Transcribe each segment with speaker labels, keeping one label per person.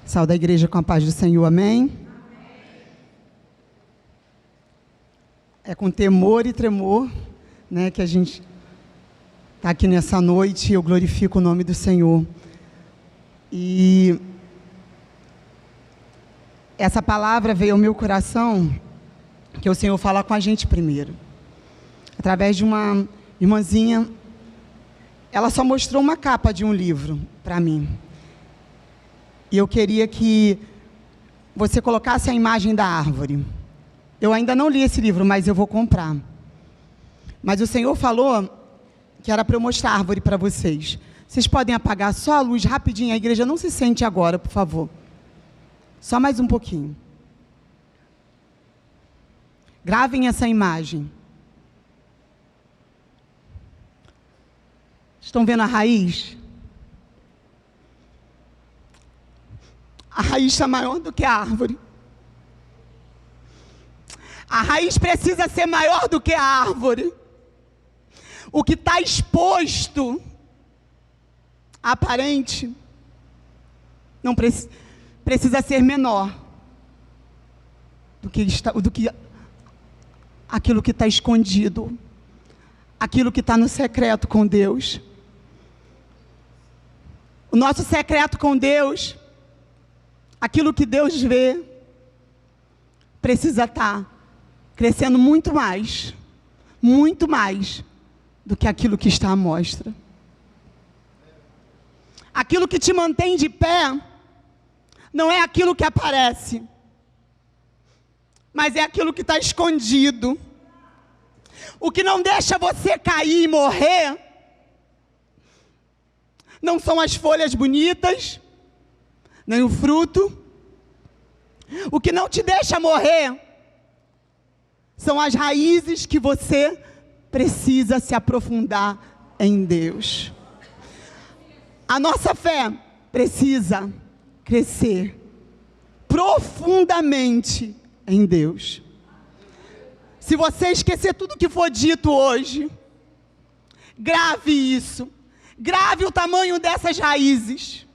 Speaker 1: Saúde a igreja com a paz do Senhor, amém? É com temor e tremor, né, que a gente está aqui nessa noite. Eu glorifico o nome do Senhor. E essa palavra veio ao meu coração, que o Senhor fala com a gente primeiro. Através de uma irmãzinha, ela só mostrou uma capa de um livro para mim. E eu queria que você colocasse a imagem da árvore. Eu ainda não li esse livro, mas eu vou comprar. Mas o Senhor falou que era para eu mostrar a árvore para vocês. Vocês podem apagar só a luz rapidinho, a igreja não se sente agora, por favor. Só mais um pouquinho. Gravem essa imagem. Estão vendo a raiz? A raiz está maior do que a árvore. A raiz precisa ser maior do que a árvore. O que está exposto, aparente, não precisa ser menor do que aquilo que está escondido, aquilo que está no secreto com Deus. O nosso secreto com Deus, aquilo que Deus vê, precisa estar crescendo muito mais do que aquilo que está à mostra. Aquilo que te mantém de pé não é aquilo que aparece, mas é aquilo que está escondido. O que não deixa você cair e morrer não são as folhas bonitas, nem o fruto. O que não te deixa morrer são as raízes que você precisa se aprofundar em Deus. A nossa fé precisa crescer profundamente em Deus. Se você esquecer tudo que for dito hoje, grave isso. Grave o tamanho dessas raízes.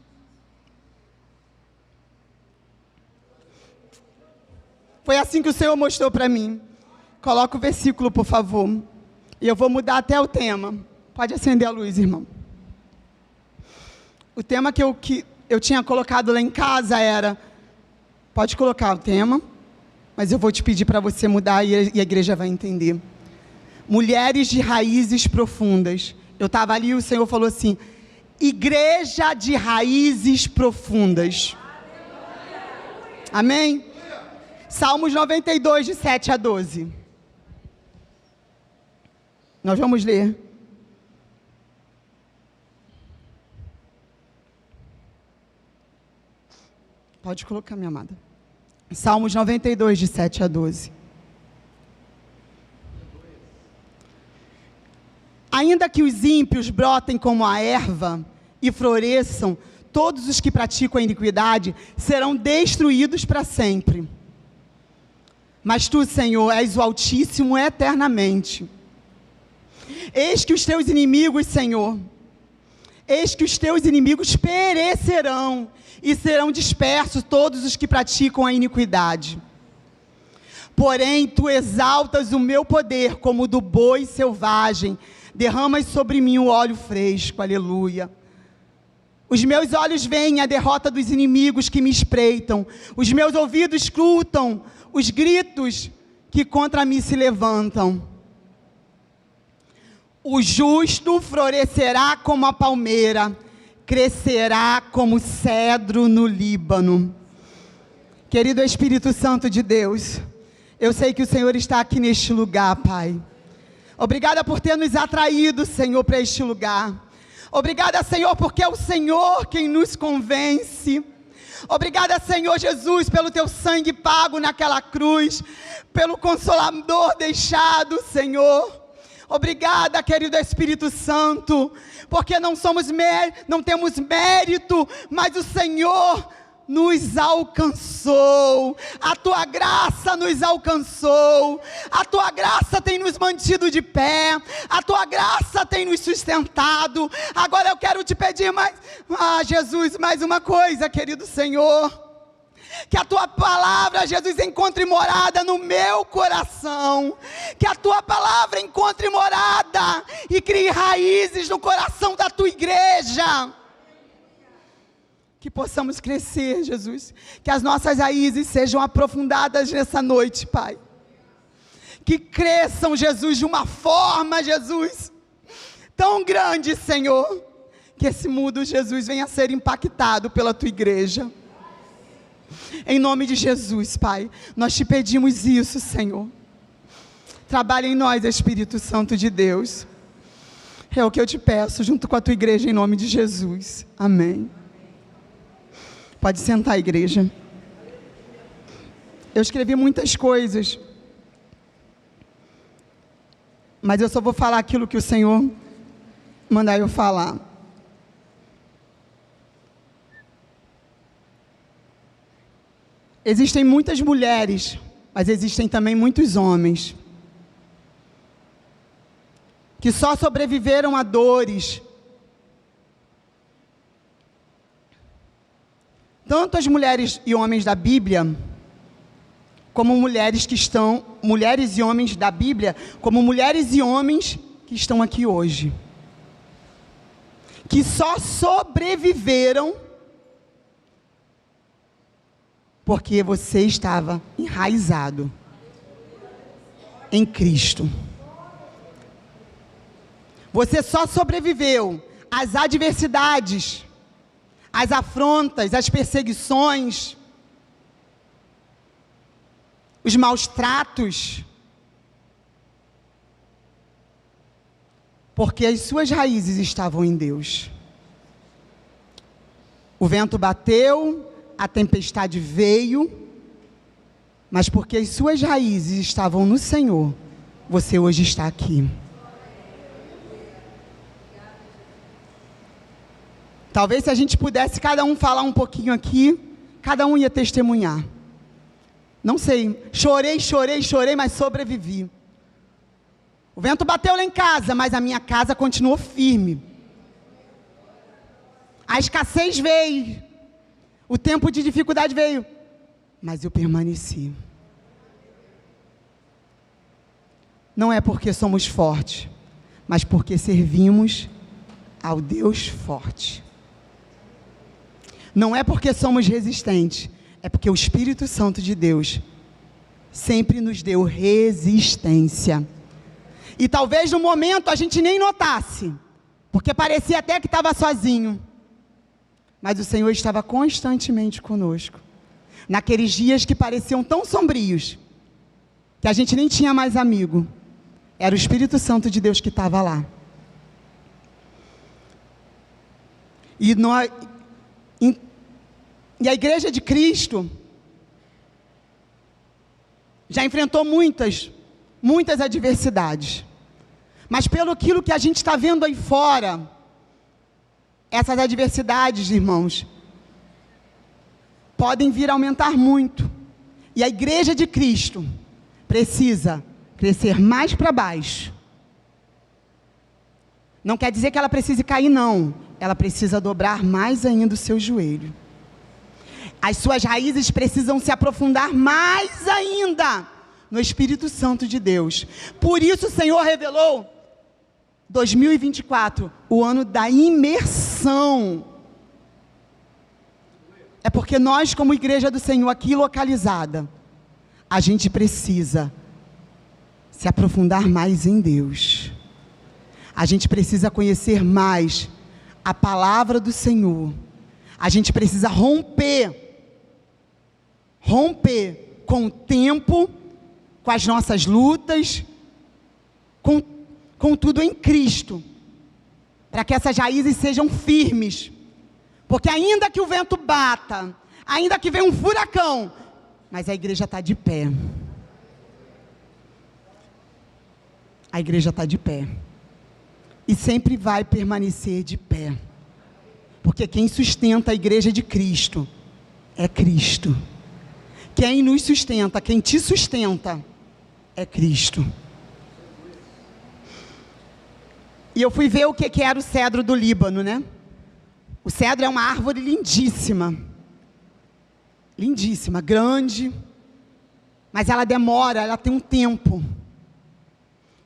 Speaker 1: Foi assim que o Senhor mostrou para mim. Coloca o versículo, por favor. E eu vou mudar até o tema. Pode acender a luz, irmão. O tema que eu tinha colocado lá em casa era... Pode colocar o tema, mas eu vou te pedir para você mudar e a igreja vai entender. Mulheres de raízes profundas. Eu estava ali e o Senhor falou assim: igreja de raízes profundas. Amém? Salmos 92, de 7 a 12. Nós vamos ler. Pode colocar, minha amada. Salmos 92, de 7 a 12. Ainda que os ímpios brotem como a erva e floresçam, todos os que praticam a iniquidade serão destruídos para sempre. Mas tu, Senhor, és o Altíssimo eternamente. Eis que os teus inimigos, Senhor, eis que os teus inimigos perecerão e serão dispersos todos os que praticam a iniquidade. Porém, tu exaltas o meu poder como o do boi selvagem, derramas sobre mim o óleo fresco, aleluia. Os meus olhos veem a derrota dos inimigos que me espreitam, os meus ouvidos escutam os gritos que contra mim se levantam. O justo florescerá como a palmeira, crescerá como cedro no Líbano. Querido Espírito Santo de Deus, eu sei que o Senhor está aqui neste lugar, Pai. Obrigada por ter nos atraído, Senhor, para este lugar. Obrigada, Senhor, porque é o Senhor quem nos convence. Obrigada, Senhor Jesus, pelo teu sangue pago naquela cruz, pelo Consolador deixado, Senhor. Obrigada, querido Espírito Santo, porque não temos mérito, mas o Senhor nos alcançou, a tua graça nos alcançou, a tua graça tem nos mantido de pé, a tua graça tem nos sustentado. Agora eu quero te pedir mais, Jesus, mais uma coisa, querido Senhor, que a tua palavra, Jesus, encontre morada no meu coração, que a tua palavra encontre morada e crie raízes no coração da tua igreja, que possamos crescer, Jesus, que as nossas raízes sejam aprofundadas nessa noite, Pai, que cresçam, Jesus, de uma forma, Jesus, tão grande, Senhor, que esse mundo, Jesus, venha a ser impactado pela tua igreja, em nome de Jesus, Pai, nós te pedimos isso, Senhor, trabalha em nós, Espírito Santo de Deus, é o que eu te peço, junto com a tua igreja, em nome de Jesus, amém. Pode sentar, igreja. Eu escrevi muitas coisas, mas eu só vou falar aquilo que o Senhor mandar eu falar. Existem muitas mulheres, mas existem também muitos homens, que só sobreviveram a dores. Tanto as mulheres e homens da Bíblia, como mulheres e homens da Bíblia, como mulheres e homens que estão aqui hoje, que só sobreviveram porque você estava enraizado em Cristo. Você só sobreviveu às adversidades, as afrontas, as perseguições, os maus tratos, porque as suas raízes estavam em Deus. O vento bateu, a tempestade veio, mas porque as suas raízes estavam no Senhor, você hoje está aqui. Talvez se a gente pudesse cada um falar um pouquinho aqui, cada um ia testemunhar. Não sei, chorei, mas sobrevivi. O vento bateu lá em casa, mas a minha casa continuou firme. A escassez veio, o tempo de dificuldade veio, mas eu permaneci. Não é porque somos fortes, mas porque servimos ao Deus forte. Não é porque somos resistentes, é porque o Espírito Santo de Deus sempre nos deu resistência. E talvez no momento a gente nem notasse, porque parecia até que estava sozinho. Mas o Senhor estava constantemente conosco. Naqueles dias que pareciam tão sombrios, que a gente nem tinha mais amigo, era o Espírito Santo de Deus que estava lá. E a igreja de Cristo já enfrentou muitas adversidades. Mas pelo aquilo que a gente está vendo aí fora, essas adversidades, irmãos, podem vir a aumentar muito. E a igreja de Cristo precisa crescer mais para baixo. Não quer dizer que ela precise cair, não. Ela precisa dobrar mais ainda o seu joelho. As suas raízes precisam se aprofundar mais ainda no Espírito Santo de Deus. Por isso o Senhor revelou 2024, o ano da imersão. É porque nós, como igreja do Senhor aqui localizada, a gente precisa se aprofundar mais em Deus. A gente precisa conhecer mais a palavra do Senhor. A gente precisa romper com o tempo, com as nossas lutas, com tudo em Cristo, para que essas raízes sejam firmes, porque ainda que o vento bata, ainda que venha um furacão, mas a igreja está de pé. A igreja está de pé, e sempre vai permanecer de pé, porque quem sustenta a igreja de Cristo é Cristo. Quem nos sustenta, quem te sustenta, é Cristo. E eu fui ver o que era o cedro do Líbano, né? O cedro é uma árvore lindíssima. Lindíssima, grande. Mas ela demora, ela tem um tempo.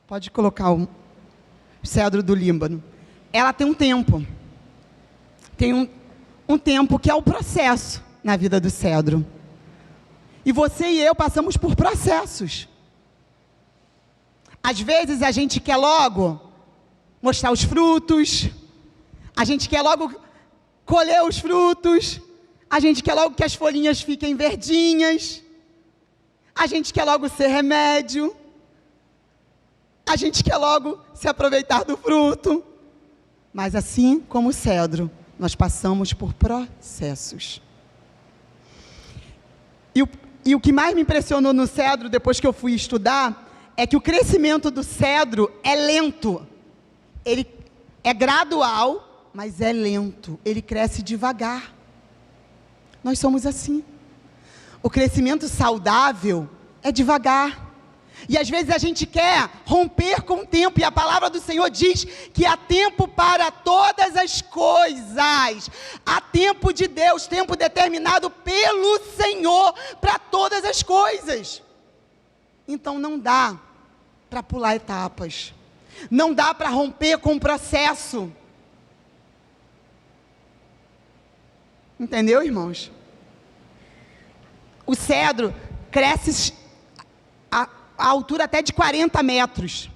Speaker 1: Pode colocar o cedro do Líbano. Ela tem um tempo. Tem um tempo que é o processo na vida do cedro. E você e eu passamos por processos. Às vezes a gente quer logo mostrar os frutos. A gente quer logo colher os frutos. A gente quer logo que as folhinhas fiquem verdinhas. A gente quer logo ser remédio. A gente quer logo se aproveitar do fruto. Mas assim como o cedro, nós passamos por processos. E o que mais me impressionou no cedro, depois que eu fui estudar, é que o crescimento do cedro é lento. Ele é gradual, mas é lento. Ele cresce devagar. Nós somos assim. O crescimento saudável é devagar. E às vezes a gente quer romper com o tempo, e a palavra do Senhor diz que há tempo para todas as coisas. Há tempo de Deus, tempo determinado pelo Senhor para todas as coisas. Então não dá para pular etapas. Não dá para romper com o processo. Entendeu, irmãos? O cedro cresce a altura até de 40 metros.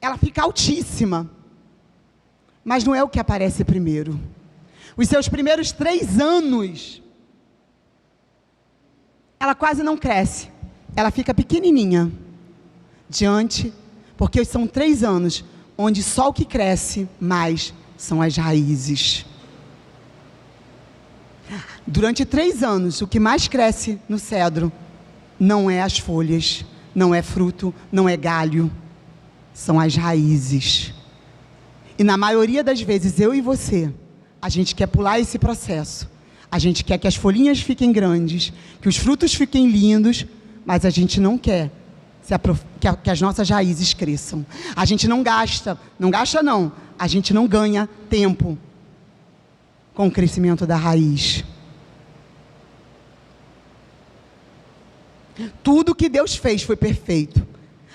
Speaker 1: Ela fica altíssima. Mas não é o que aparece primeiro. Os seus primeiros 3 anos, ela quase não cresce. Ela fica pequenininha. Porque são 3 anos, onde só o que cresce mais são as raízes. Durante 3 anos, o que mais cresce no cedro não é as folhas, não é fruto, não é galho, são as raízes. E na maioria das vezes, eu e você, a gente quer pular esse processo. A gente quer que as folhinhas fiquem grandes, que os frutos fiquem lindos, mas a gente não quer que as nossas raízes cresçam. A gente não, a gente não ganha tempo com o crescimento da raiz. Tudo que Deus fez foi perfeito.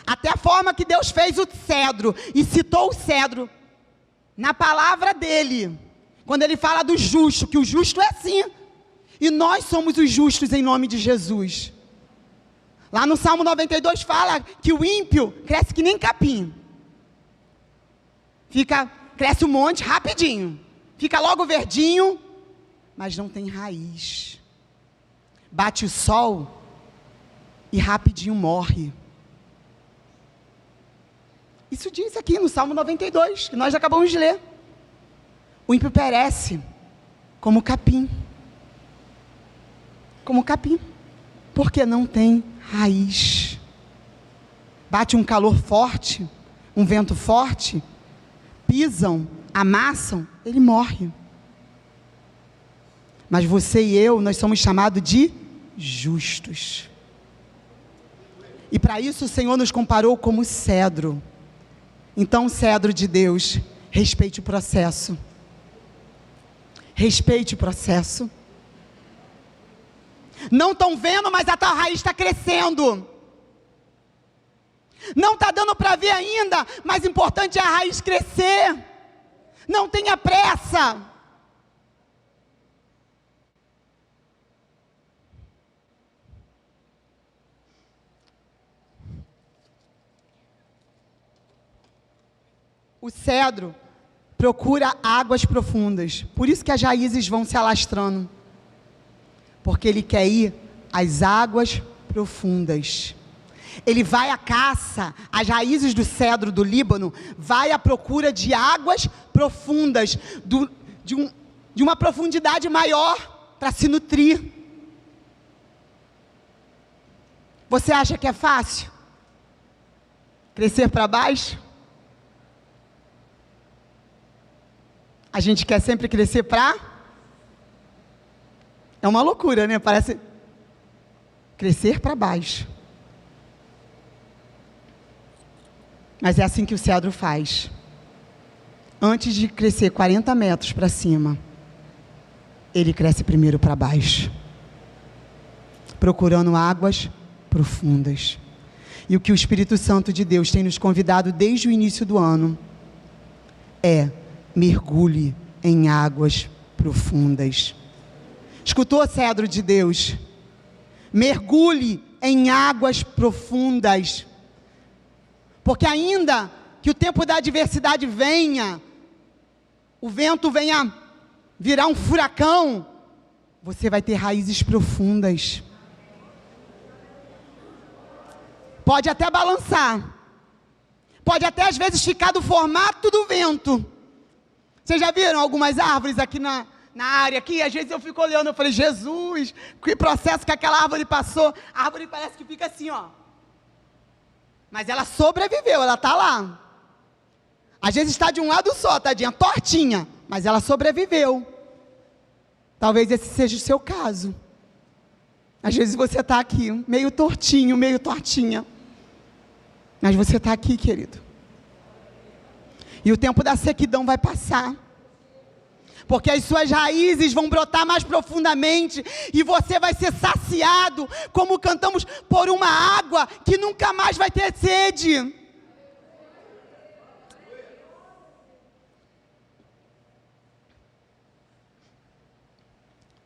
Speaker 1: Até a forma que Deus fez o cedro, e citou o cedro na palavra dele, quando ele fala do justo, que o justo é assim, e nós somos os justos em nome de Jesus. Lá no Salmo 92 fala que o ímpio cresce que nem capim. Cresce um monte rapidinho. Fica logo verdinho, mas não tem raiz. Bate o sol e rapidinho morre. Isso diz aqui no Salmo 92, que nós acabamos de ler. O ímpio perece como capim. Como capim. Porque não tem raiz. Bate um calor forte, um vento forte, pisam, amassam, ele morre. Mas você e eu, nós somos chamados de justos. E para isso o Senhor nos comparou como cedro. Então, cedro de Deus, respeite o processo. Respeite o processo. Não estão vendo, mas a tua raiz está crescendo. Não está dando para ver ainda, mas o importante é a raiz crescer. Não tenha pressa. O cedro procura águas profundas. Por isso que as raízes vão se alastrando. Porque ele quer ir às águas profundas. Ele vai à caça, as raízes do cedro do Líbano, vai à procura de águas profundas, de uma profundidade maior para se nutrir. Você acha que é fácil crescer para baixo? A gente quer sempre crescer para... É uma loucura, né? Parece crescer para baixo. Mas é assim que o cedro faz. Antes de crescer 40 metros para cima, ele cresce primeiro para baixo, procurando águas profundas. E o que o Espírito Santo de Deus tem nos convidado desde o início do ano é: mergulhe em águas profundas. Escutou, cedro de Deus? Mergulhe em águas profundas. Porque ainda que o tempo da adversidade venha, o vento venha virar um furacão, você vai ter raízes profundas. Pode até balançar, pode até às vezes ficar do formato do vento. Vocês já viram algumas árvores aqui na área aqui? Às vezes eu fico olhando, eu falei: Jesus, que processo que aquela árvore passou. A árvore parece que fica assim, ó. Mas ela sobreviveu, ela está lá. Às vezes está de um lado só, tadinha, tortinha, mas ela sobreviveu. Talvez esse seja o seu caso. Às vezes você está aqui, meio tortinho, meio tortinha. Mas você está aqui, querido. E o tempo da sequidão vai passar. Porque as suas raízes vão brotar mais profundamente. E você vai ser saciado, como cantamos, por uma água que nunca mais vai ter sede.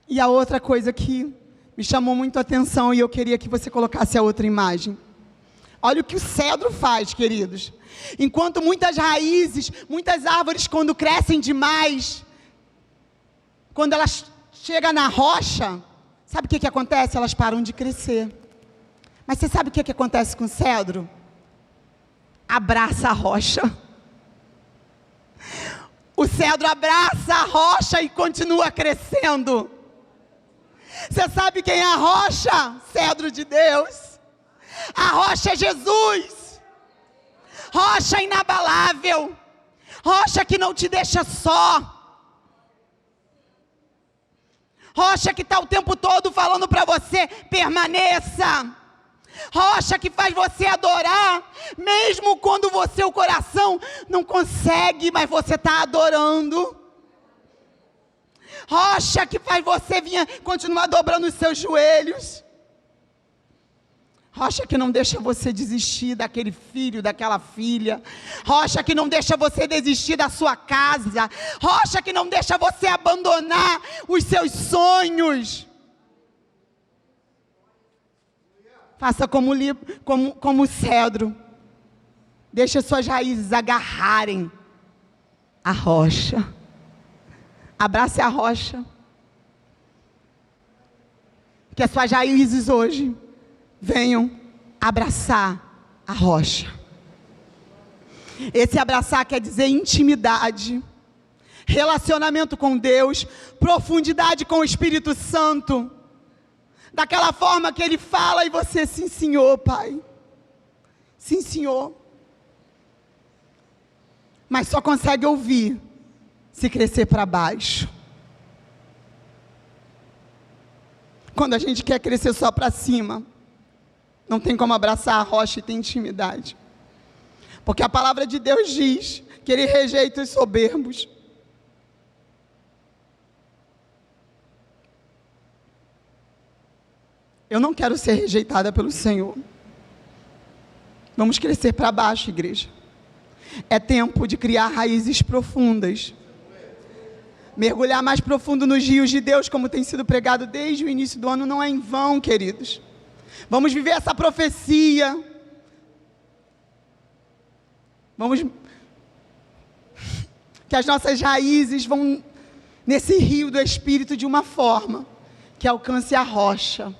Speaker 1: E a outra coisa que me chamou muito a atenção, e eu queria que você colocasse a outra imagem. Olha o que o cedro faz, queridos. Enquanto muitas raízes, muitas árvores, quando crescem demais, quando elas chegam na rocha, sabe o que acontece? Elas param de crescer. Mas você sabe o que acontece com o cedro? Abraça a rocha. O cedro abraça a rocha e continua crescendo. Você sabe quem é a rocha? Cedro de Deus. A rocha é Jesus. Rocha inabalável. Rocha que não te deixa só. Rocha que está o tempo todo falando para você: permaneça. Rocha que faz você adorar, mesmo quando o coração não consegue, mas você está adorando. Rocha que faz você continuar dobrando os seus joelhos. Rocha que não deixa você desistir daquele filho, daquela filha. Rocha que não deixa você desistir da sua casa. Rocha que não deixa você abandonar os seus sonhos. Faça como o cedro. Deixa suas raízes agarrarem a rocha. Abrace a rocha. Que as suas raízes hoje venham abraçar a rocha. Esse abraçar quer dizer intimidade, relacionamento com Deus, profundidade com o Espírito Santo. Daquela forma que Ele fala e você: sim, Senhor, Pai. Sim, Senhor. Mas só consegue ouvir se crescer para baixo. Quando a gente quer crescer só para cima, não tem como abraçar a rocha e ter intimidade. Porque a palavra de Deus diz que Ele rejeita os soberbos. Eu não quero ser rejeitada pelo Senhor. Vamos crescer para baixo, igreja. É tempo de criar raízes profundas. Mergulhar mais profundo nos rios de Deus, como tem sido pregado desde o início do ano, não é em vão, queridos. Vamos viver essa profecia. Que as nossas raízes vão nesse rio do Espírito de uma forma que alcance a rocha,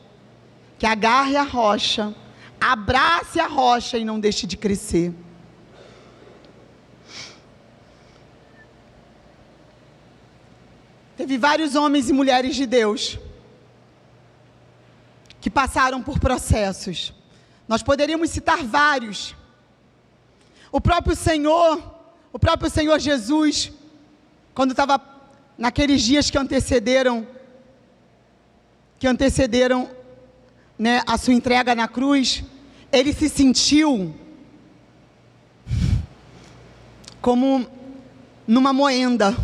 Speaker 1: que agarre a rocha, abrace a rocha e não deixe de crescer. Teve vários homens e mulheres de Deus que passaram por processos. Nós poderíamos citar vários. O próprio Senhor Jesus, quando estava naqueles dias que antecederam que antecederam, né, a sua entrega na cruz, ele se sentiu como numa moenda,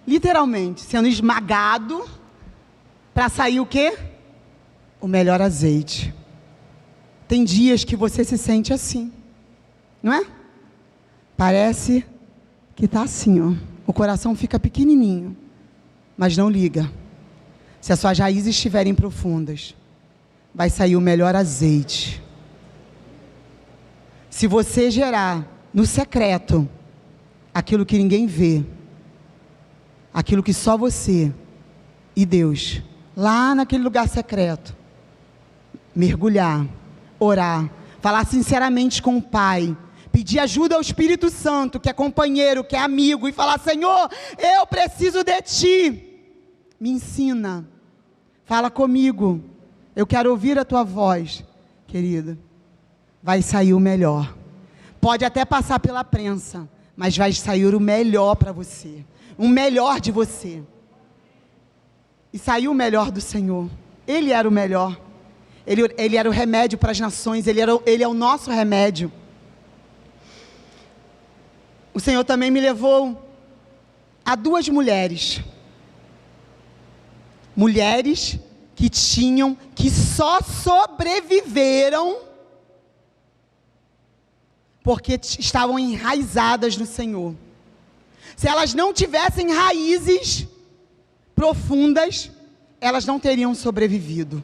Speaker 1: literalmente, sendo esmagado para sair o quê? O melhor azeite. Tem dias que você se sente assim, não é? Parece que está assim, ó. O coração fica pequenininho, mas não liga. Se as suas raízes estiverem profundas, vai sair o melhor azeite. Se você gerar no secreto aquilo que ninguém vê, aquilo que só você e Deus, lá naquele lugar secreto, mergulhar, orar, falar sinceramente com o Pai, pedir ajuda ao Espírito Santo, que é companheiro, que é amigo, e falar: Senhor, eu preciso de Ti, me ensina, fala comigo, eu quero ouvir a Tua voz, querida, vai sair o melhor. Pode até passar pela prensa, mas vai sair o melhor para você, o melhor de você. E saiu o melhor do Senhor. Ele era o melhor. Ele era o remédio para as nações. Ele é o nosso remédio. O Senhor também me levou a duas mulheres. Mulheres que só sobreviveram porque estavam enraizadas no Senhor. Se elas não tivessem raízes profundas, elas não teriam sobrevivido.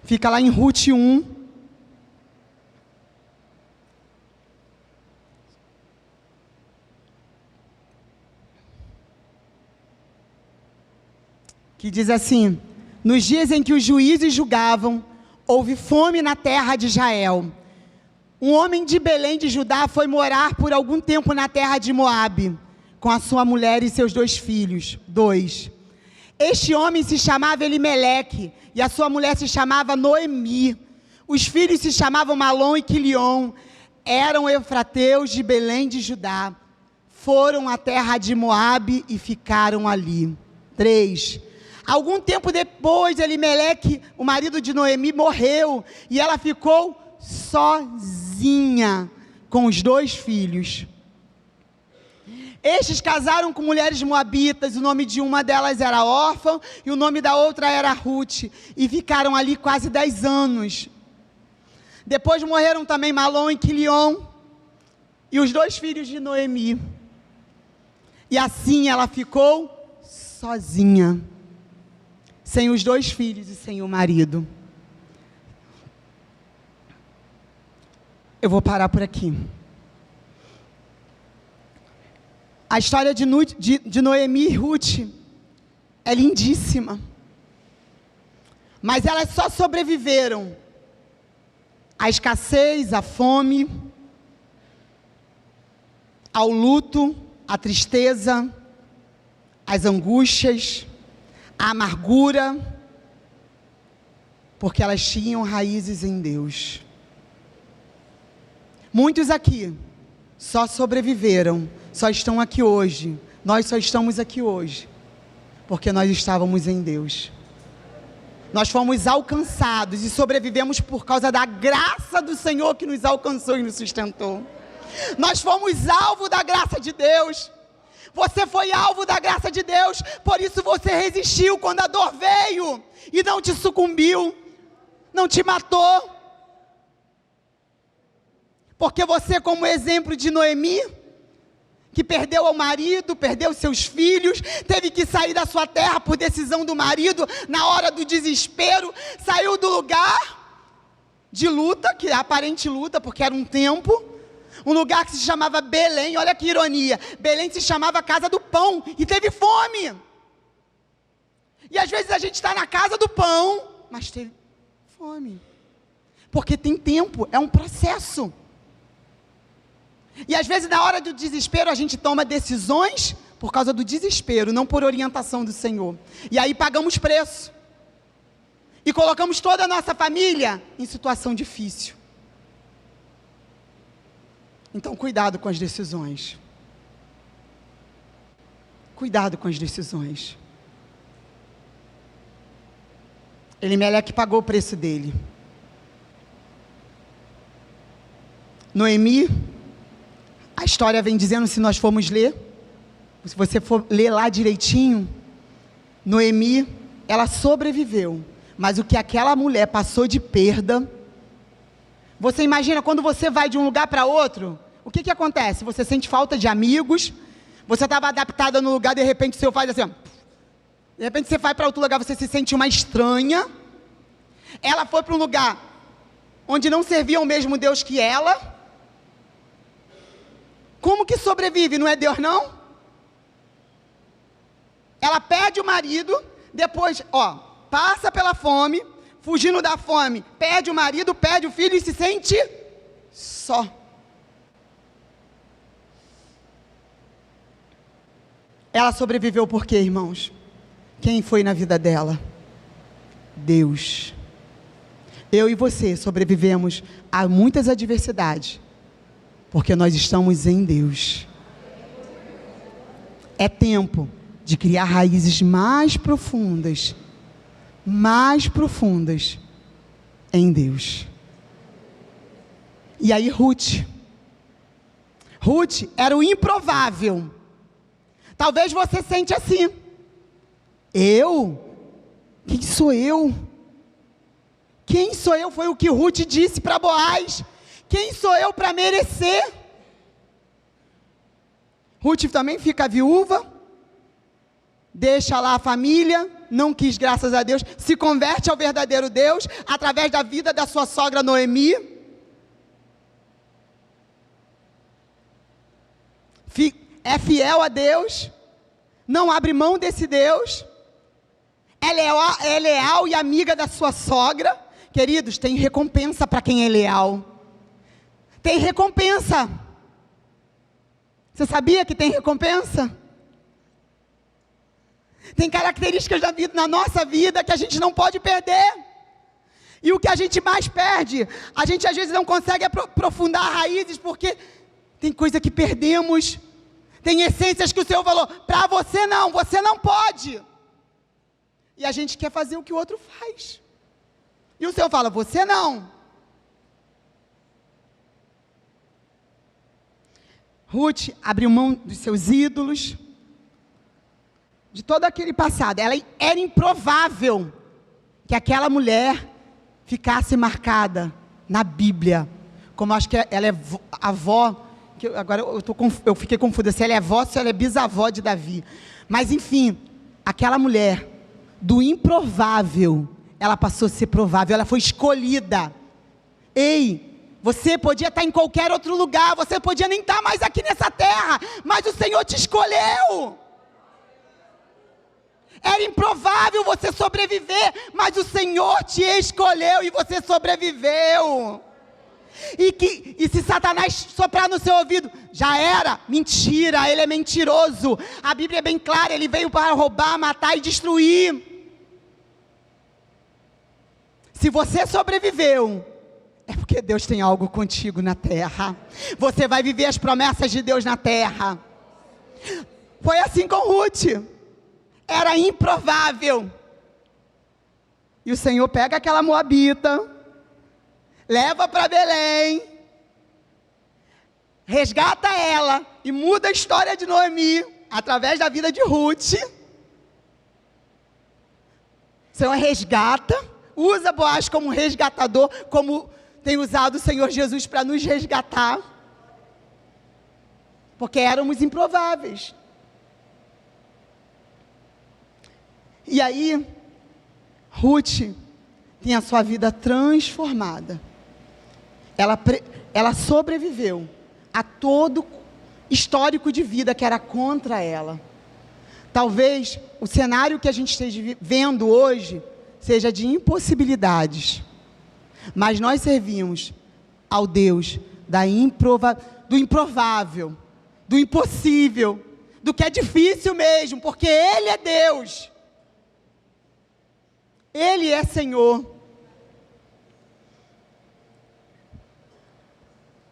Speaker 1: Fica lá em Ruth 1. Que diz assim: nos dias em que os juízes julgavam, houve fome na terra de Israel. Um homem de Belém de Judá foi morar por algum tempo na terra de Moabe, com a sua mulher e seus 2 filhos. Este homem se chamava Elimeleque, e a sua mulher se chamava Noemi. Os filhos se chamavam Malom e Quilion. Eram efrateus de Belém de Judá. Foram à terra de Moabe e ficaram ali. 3. Algum tempo depois, Elimeleque, o marido de Noemi, morreu, e ela ficou sozinha com os 2 filhos. Estes casaram com mulheres moabitas. O nome de uma delas era Órfã e o nome da outra era Ruth, e ficaram ali quase 10 anos. Depois morreram também Malom e Quilion e os 2 filhos de Noemi, e assim ela ficou sozinha, sem os 2 filhos e sem o marido. Eu vou parar por aqui. A história de Noemi e Ruth é lindíssima, mas elas só sobreviveram à escassez, à fome, ao luto, à tristeza, às angústias, à amargura, porque elas tinham raízes em Deus. Muitos aqui só sobreviveram, só estão aqui hoje, nós só estamos aqui hoje, porque nós estávamos em Deus. Nós fomos alcançados e sobrevivemos por causa da graça do Senhor que nos alcançou e nos sustentou. Nós fomos alvo da graça de Deus. Você foi alvo da graça de Deus, por isso você resistiu quando a dor veio e não te sucumbiu, não te matou. Porque você, como exemplo de Noemi, que perdeu o marido, perdeu seus filhos, teve que sair da sua terra por decisão do marido, na hora do desespero, saiu do lugar de luta, que é aparente luta, porque era um tempo, um lugar que se chamava Belém. Olha que ironia, Belém se chamava Casa do Pão, e teve fome. E às vezes a gente está na casa do pão, mas teve fome, porque tem tempo, é um processo. E às vezes na hora do desespero a gente toma decisões por causa do desespero, não por orientação do Senhor. E aí pagamos preço. E colocamos toda a nossa família em situação difícil. Então cuidado com as decisões. cuidado com as decisões. Elimeleque pagou o preço dele. Noemi, a história vem dizendo, se nós formos ler, se você for ler lá direitinho, Noemi, ela sobreviveu, mas o que aquela mulher passou de perda, você imagina quando você vai de um lugar para outro, o que acontece? Você sente falta de amigos, você estava adaptada no lugar, de repente o seu faz assim, ó, de repente você vai para outro lugar, você se sente uma estranha, ela foi para um lugar onde não servia o mesmo Deus que ela, como que sobrevive? Não é Deus não? Ela perde o marido, depois, passa pela fome, fugindo da fome, perde o marido, perde o filho e se sente só. Ela sobreviveu por quê, irmãos? Quem foi na vida dela? Deus. Eu e você sobrevivemos a muitas adversidades, porque nós estamos em Deus. É tempo de criar raízes mais profundas em Deus. E aí Ruth era o improvável. Talvez você sente assim, quem sou eu? Quem sou eu? Foi o que Ruth disse para Boaz. Quem sou eu para merecer? Ruth também fica viúva, deixa lá a família, não quis, graças a Deus, se converte ao verdadeiro Deus, através da vida da sua sogra Noemi, é fiel a Deus, não abre mão desse Deus, é leal e amiga da sua sogra. Queridos, tem recompensa para quem é leal, tem recompensa. Você sabia que tem recompensa? Tem características na nossa vida que a gente não pode perder. E o que a gente mais perde, a gente às vezes não consegue aprofundar raízes, porque tem coisa que perdemos, tem essências que o Senhor falou, para você não pode. E a gente quer fazer o que o outro faz. E o Senhor fala, você não. Ruth abriu mão dos seus ídolos, de todo aquele passado. Ela era improvável que aquela mulher ficasse marcada na Bíblia, como acho que ela é avó, que agora eu fiquei confusa, se ela é avó, se ela é bisavó de Davi, mas enfim, aquela mulher, do improvável, ela passou a ser provável, ela foi escolhida. Ei, você podia estar em qualquer outro lugar, você podia nem estar mais aqui nessa terra, mas o Senhor te escolheu. Era improvável você sobreviver, mas o Senhor te escolheu e você sobreviveu. E se Satanás soprar no seu ouvido, já era, mentira, ele é mentiroso. A Bíblia é bem clara, ele veio para roubar, matar e destruir. Se você sobreviveu, é porque Deus tem algo contigo na terra. Você vai viver as promessas de Deus na terra. Foi assim com Ruth. Era improvável. E o Senhor pega aquela moabita, leva para Belém, resgata ela e muda a história de Noemi através da vida de Ruth. O Senhor resgata, usa Boaz como resgatador, como tem usado o Senhor Jesus para nos resgatar, porque éramos improváveis. E aí, Ruth tem a sua vida transformada. Ela sobreviveu a todo histórico de vida que era contra ela. Talvez o cenário que a gente esteja vendo hoje seja de impossibilidades, mas nós servimos ao Deus do improvável, do impossível, do que é difícil mesmo, porque Ele é Deus. Ele é Senhor.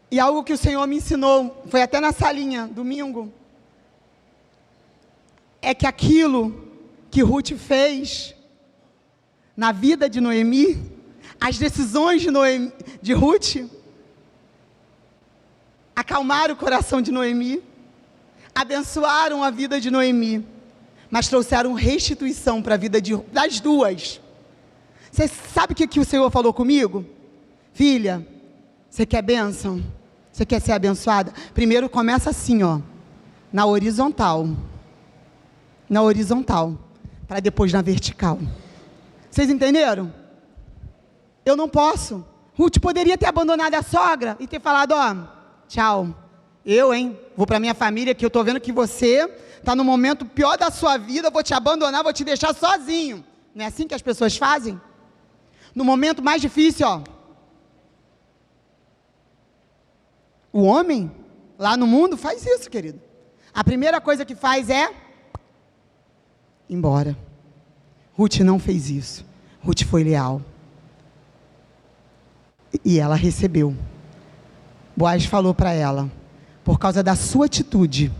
Speaker 1: E algo que o Senhor me ensinou, foi até na salinha, domingo, é que aquilo que Ruth fez na vida de Noemi, as decisões de Ruth, acalmaram o coração de Noemi, abençoaram a vida de Noemi, mas trouxeram restituição para a vida das duas. Você sabe o que o Senhor falou comigo? Filha, você quer bênção? Você quer ser abençoada? Primeiro começa assim, ó, na horizontal. Na horizontal, para depois na vertical. Vocês entenderam? Eu não posso. Ruth poderia ter abandonado a sogra e ter falado, ó, tchau. Vou para minha família, que eu estou vendo que você está no momento pior da sua vida, vou te abandonar, vou te deixar sozinho. Não é assim que as pessoas fazem? No momento mais difícil, ó. O homem, lá no mundo, faz isso, querido. A primeira coisa que faz é ir embora. Ruth não fez isso. Ruth foi leal. E ela recebeu. Boaz falou para ela, por causa da sua atitude,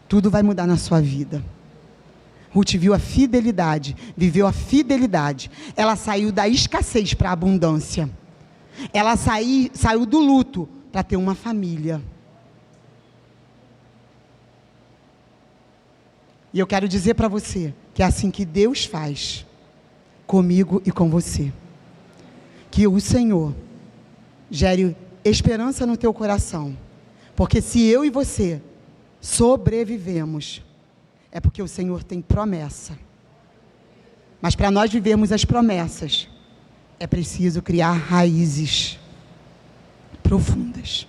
Speaker 1: tudo vai mudar na sua vida. Ruth viu a fidelidade, viveu a fidelidade. Ela saiu da escassez para a abundância. Ela saiu do luto para ter uma família. E eu quero dizer para você, que é assim que Deus faz, comigo e com você. Que o Senhor gere esperança no teu coração. Porque se eu e você sobrevivemos, é porque o Senhor tem promessa. Mas para nós vivermos as promessas, é preciso criar raízes profundas.